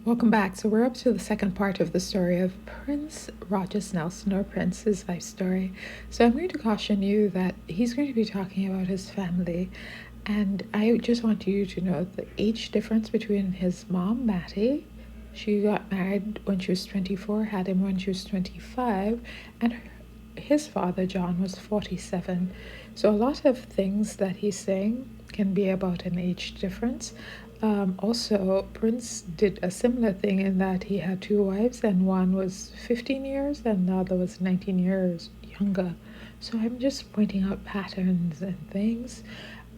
Welcome back. So we're up to the second part of the story of Prince Rogers Nelson, or Prince's life story. So I'm going to caution you that he's going to be talking about his family, and I just want you to know the age difference between his mom, Mattie. She got married when she was 24, had him when she was 25, and his father, John, was 47. So a lot of things that he's saying can be about an age difference. Also, Prince did a similar thing in that he had two wives, and one was 15 years and the other was 19 years younger. So I'm just pointing out patterns and things.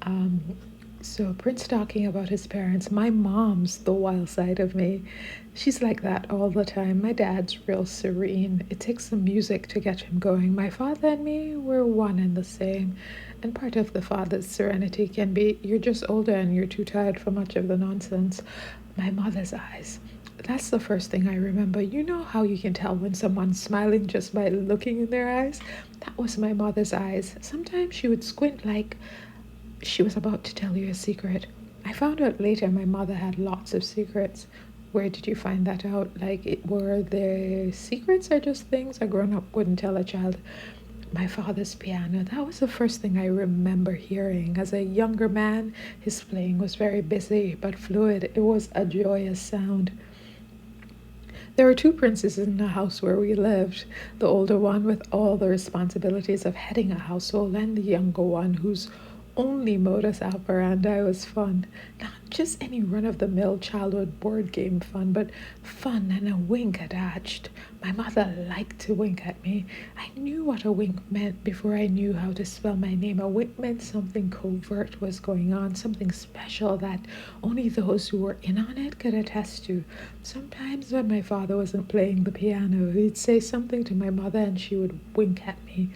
Um, so Prince talking about his parents. My mom's the wild side of me. She's like that all the time. My dad's real serene. It takes some music to get him going. My father and me, we're one and the same. And part of the father's serenity can be you're just older and you're too tired for much of the nonsense. My mother's eyes. That's the first thing I remember. You know how you can tell when someone's smiling just by looking in their eyes? That was my mother's eyes. Sometimes she would squint like she was about to tell you a secret. I found out later my mother had lots of secrets. Where did you find that out? Were there secrets or just things a grown up wouldn't tell a child? My father's piano, that was the first thing I remember hearing. As a younger man, his playing was very busy but fluid. It was a joyous sound. There were two princes in the house where we lived, the older one with all the responsibilities of heading a household, and the younger one whose only modus operandi was fun. Not just any run of the mill childhood board game fun, but fun and a wink attached. My mother liked to wink at me. I knew what a wink meant before I knew how to spell my name. A wink meant something covert was going on, something special that only those who were in on it could attest to. Sometimes when my father wasn't playing the piano, he'd say something to my mother and she would wink at me.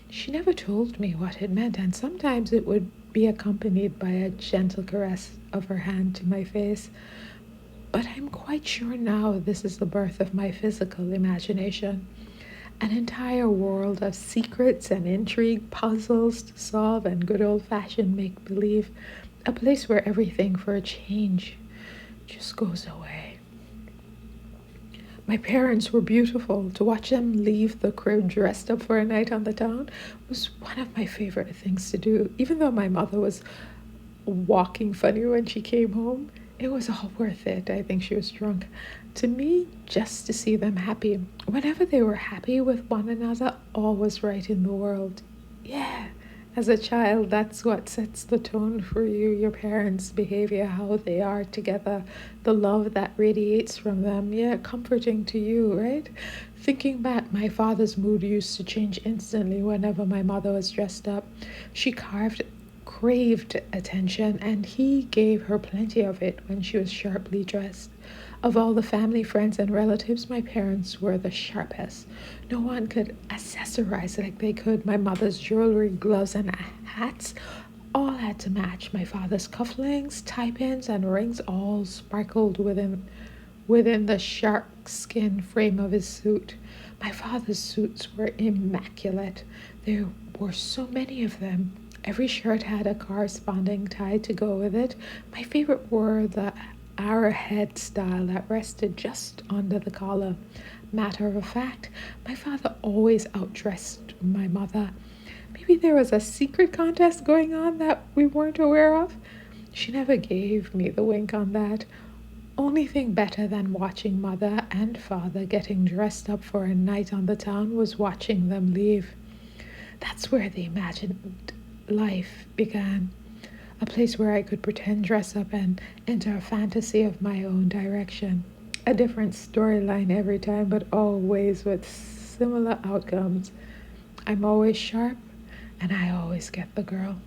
She never told me what it meant, and sometimes it would be accompanied by a gentle caress of her hand to my face. But I'm quite sure now this is the birth of my physical imagination. An entire world of secrets and intrigue, puzzles to solve, and good old fashioned make believe. A place where everything for a change just goes away. My parents were beautiful. To watch them leave the crib dressed up for a night on the town was one of my favorite things to do. Even though my mother was walking funny when she came home, it was all worth it. I think she was drunk. To me, just to see them happy. Whenever they were happy with one another, all was right in the world. Yeah. As a child, that's what sets the tone for you, your parents' behavior, how they are together, the love that radiates from them. Yeah, comforting to you, right? Thinking back, my father's mood used to change instantly whenever my mother was dressed up. She craved attention, and he gave her plenty of it when she was sharply dressed. Of all the family, friends, and relatives, my parents were the sharpest. No one could accessorize like they could. My mother's jewelry, gloves, and hats all had to match. My father's cufflinks, tie pins, and rings all sparkled within the shark skin frame of his suit. My father's suits were immaculate. There were so many of them. Every shirt had a corresponding tie to go with it. My favorite were the arrowhead style that rested just under the collar. Matter of fact, my father always outdressed my mother. Maybe there was a secret contest going on that we weren't aware of. She never gave me the wink on that. Only thing better than watching mother and father getting dressed up for a night on the town was watching them leave. That's where the imagined life began. A place where I could pretend dress up and enter a fantasy of my own direction. A different storyline every time, but always with similar outcomes. I'm always sharp, and I always get the girl.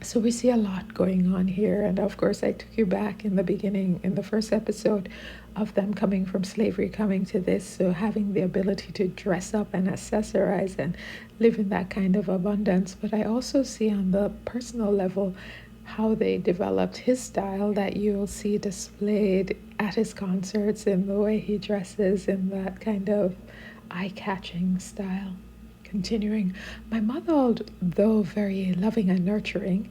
So we see a lot going on here, and of course I took you back in the beginning, in the first episode, of them coming from slavery, coming to this, so having the ability to dress up and accessorize and live in that kind of abundance. But I also see on the personal level how they developed his style that you'll see displayed at his concerts in the way he dresses in that kind of eye-catching style. Continuing, my mother, though very loving and nurturing,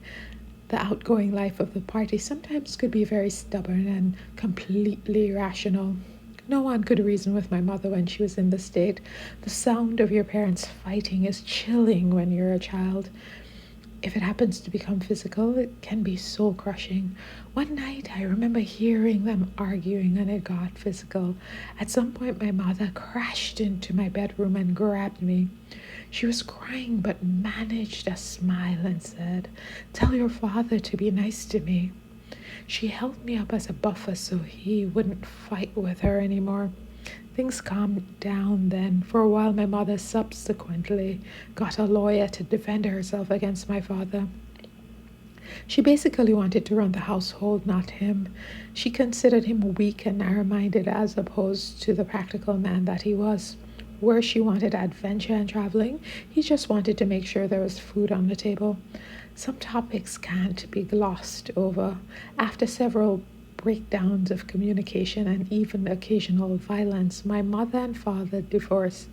The outgoing life of the party sometimes could be very stubborn and completely irrational. No one could reason with my mother when she was in the state. The sound of your parents fighting is chilling when you're a child. If it happens to become physical, it can be soul crushing. One night, I remember hearing them arguing and it got physical. At some point, my mother crashed into my bedroom and grabbed me. She was crying but managed a smile and said, "Tell your father to be nice to me." She held me up as a buffer so he wouldn't fight with her anymore. Things calmed down then. For a while, my mother subsequently got a lawyer to defend herself against my father. She basically wanted to run the household, not him. She considered him weak and narrow-minded as opposed to the practical man that he was. Where she wanted adventure and traveling, he just wanted to make sure there was food on the table. Some topics can't be glossed over. After several breakdowns of communication and even occasional violence, my mother and father divorced.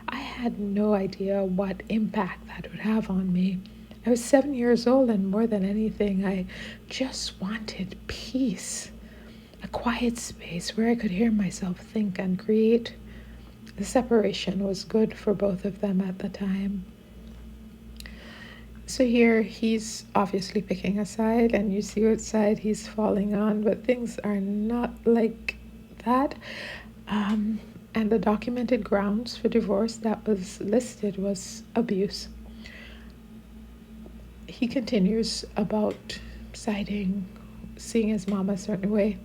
I had no idea what impact that would have on me. I was 7 years old, and more than anything, I just wanted peace. A quiet space where I could hear myself think and create. The separation was good for both of them at the time. So here he's obviously picking a side, and you see what side he's falling on, but things are not like that. And the documented grounds for divorce that was listed was abuse. He continues about seeing his mom a certain way.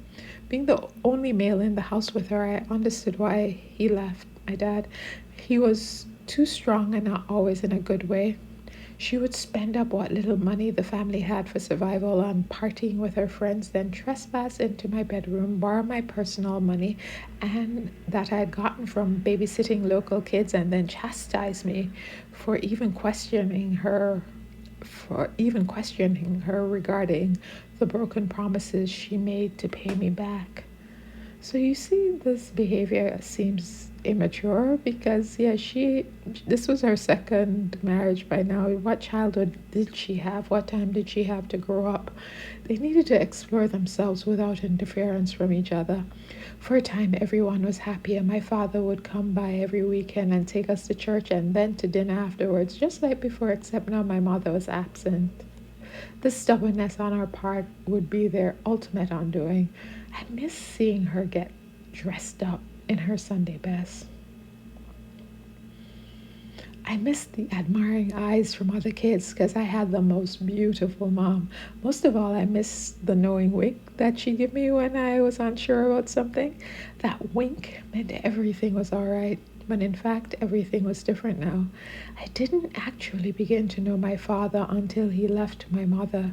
Being the only male in the house with her, I understood why he left my dad. He was too strong and not always in a good way. She would spend up what little money the family had for survival on partying with her friends, then trespass into my bedroom, borrow my personal money and that I had gotten from babysitting local kids, and then chastise me for even questioning her regarding the broken promises she made to pay me back. So you see, this behavior seems immature because, this was her second marriage by now. What childhood did she have? What time did she have to grow up? They needed to explore themselves without interference from each other. For a time, everyone was happy, and my father would come by every weekend and take us to church and then to dinner afterwards, just like before, except now my mother was absent. The stubbornness on our part would be their ultimate undoing. I miss seeing her get dressed up in her Sunday best. I miss the admiring eyes from other kids because I had the most beautiful mom. Most of all, I miss the knowing wink that she gave me when I was unsure about something. That wink meant everything was all right, but in fact, everything was different now. I didn't actually begin to know my father until he left my mother.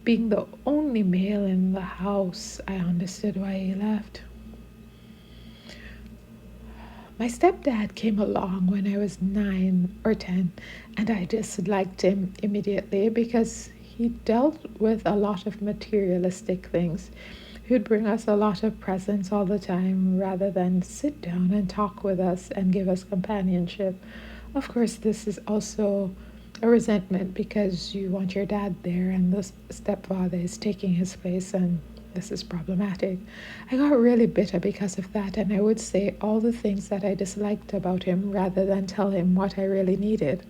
Being the only male in the house, I understood why he left. My stepdad came along when I was 9 or 10, and I disliked him immediately because he dealt with a lot of materialistic things. He would bring us a lot of presents all the time rather than sit down and talk with us and give us companionship. Of course, this is also a resentment because you want your dad there and the stepfather is taking his place, and this is problematic. I got really bitter because of that, and I would say all the things that I disliked about him rather than tell him what I really needed,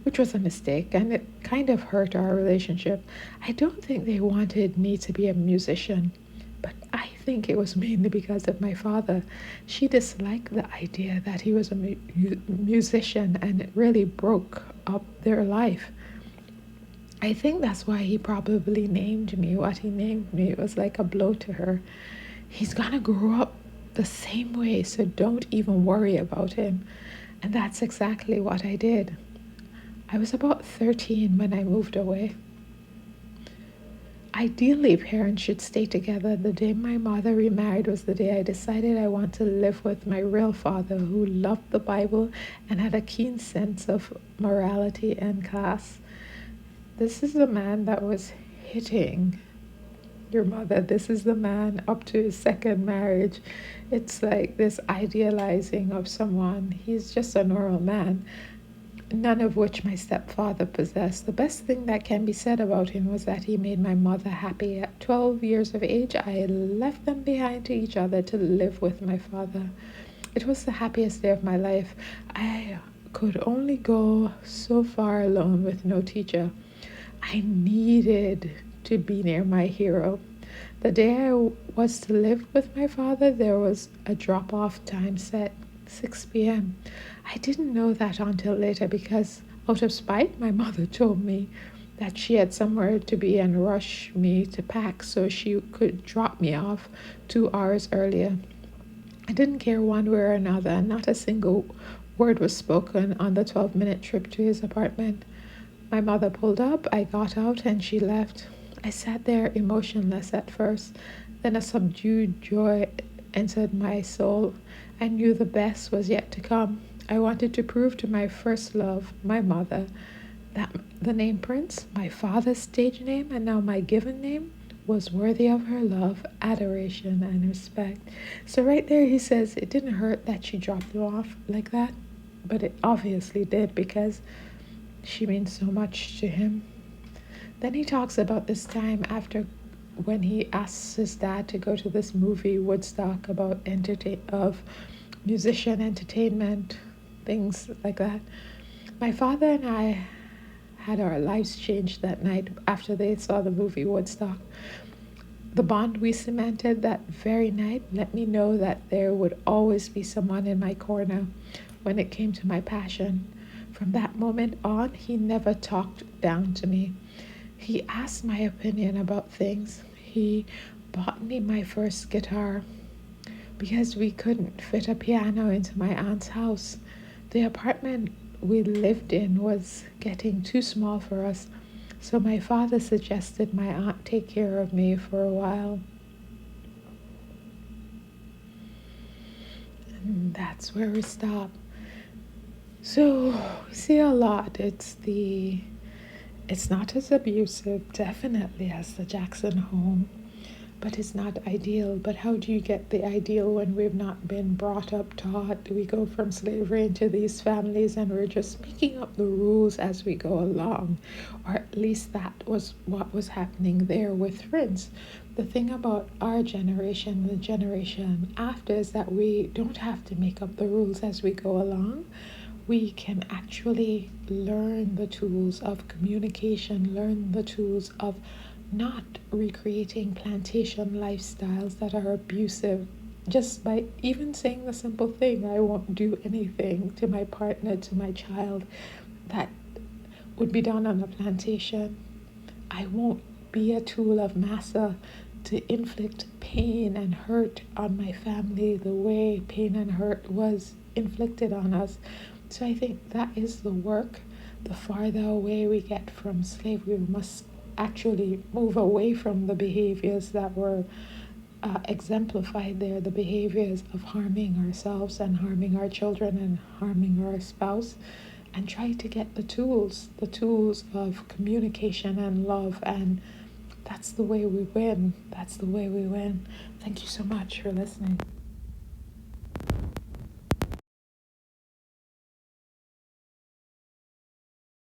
which was a mistake, and it kind of hurt our relationship. I don't think they wanted me to be a musician, but I think it was mainly because of my father. She disliked the idea that he was a musician, and it really broke up their life. I think that's why he probably named me what he named me. It was like a blow to her. He's gonna grow up the same way, so don't even worry about him. And that's exactly what I did. I was about 13 when I moved away. Ideally, parents should stay together. The day my mother remarried was the day I decided I want to live with my real father, who loved the Bible and had a keen sense of morality and class. This is the man that was hitting your mother. This is the man up to his second marriage. It's like this idealizing of someone. He's just a normal man. none of which my stepfather possessed. The best thing that can be said about him was that he made my mother happy. At 12 years of age, I left them behind to each other to live with my father. It was the happiest day of my life. I could only go so far alone with no teacher. I needed to be near my hero. The day I was to live with my father, there was a drop off time set, 6 p.m. I didn't know that until later because, out of spite, my mother told me that she had somewhere to be and rushed me to pack so she could drop me off 2 hours earlier. I didn't care one way or another, not a single word was spoken on the 12-minute trip to his apartment. My mother pulled up, I got out, and she left. I sat there emotionless at first, then a subdued joy entered my soul. I knew the best was yet to come. I wanted to prove to my first love, my mother, that the name Prince, my father's stage name and now my given name, was worthy of her love, adoration, and respect. So right there he says it didn't hurt that she dropped him off like that, but it obviously did because she means so much to him. Then he talks about this time after when he asks his dad to go to this movie Woodstock about of musician entertainment, things like that. My father and I had our lives changed that night after they saw the movie Woodstock. The bond we cemented that very night let me know that there would always be someone in my corner when it came to my passion. From that moment on, he never talked down to me. He asked my opinion about things. He bought me my first guitar because we couldn't fit a piano into my aunt's house. The apartment we lived in was getting too small for us, so my father suggested my aunt take care of me for a while. And that's where we stop. So we see a lot. It's not as abusive, definitely, as the Jackson home, but it's not ideal. But how do you get the ideal when we've not been brought up, taught? We go from slavery into these families and we're just making up the rules as we go along. Or at least that was what was happening there with Prince. The thing about our generation, the generation after, is that we don't have to make up the rules as we go along. We can actually learn the tools of communication, learn the tools of not recreating plantation lifestyles that are abusive just by even saying the simple thing, I won't do anything to my partner, to my child, that would be done on a plantation. I won't be a tool of massa to inflict pain and hurt on my family the way pain and hurt was inflicted on us. So I think that is the work. The farther away we get from slavery, we must actually move away from the behaviors that were exemplified there, the behaviors of harming ourselves and harming our children and harming our spouse, and try to get the tools of communication and love. And that's the way we win. That's the way we win. Thank you so much for listening.